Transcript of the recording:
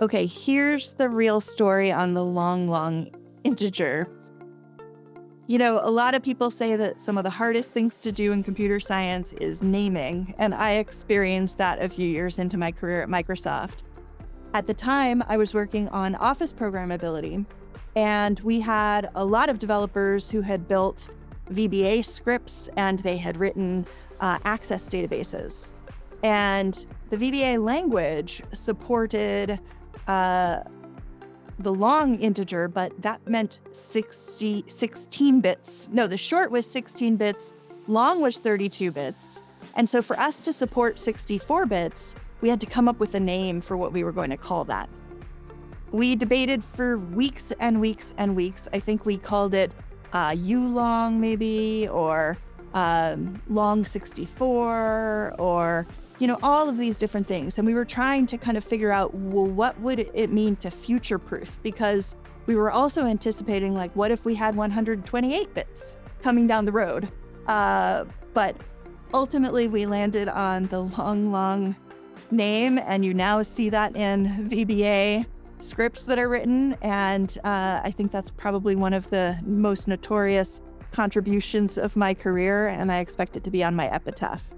Okay, here's the real story on the long, long integer. A lot of people say that some of the hardest things to do in computer science is naming, and I experienced that a few years into my career at Microsoft. At the time, I was working on Office programmability, and we had a lot of developers who had built VBA scripts and they had written access databases. And the VBA language supported the long integer, but that meant 16 bits. No, the short was 16 bits, long was 32 bits. And so for us to support 64 bits, we had to come up with a name for what we were going to call that. We debated for weeks and weeks and weeks. I think we called it U-long maybe, or long 64, or all of these different things. And we were trying to kind of figure out, well, what would it mean to future-proof? Because we were also anticipating, like, what if we had 128 bits coming down the road? But ultimately, we landed on the long, long name, and you now see that in VBA scripts that are written. And I think that's probably one of the most notorious contributions of my career, and I expect it to be on my epitaph.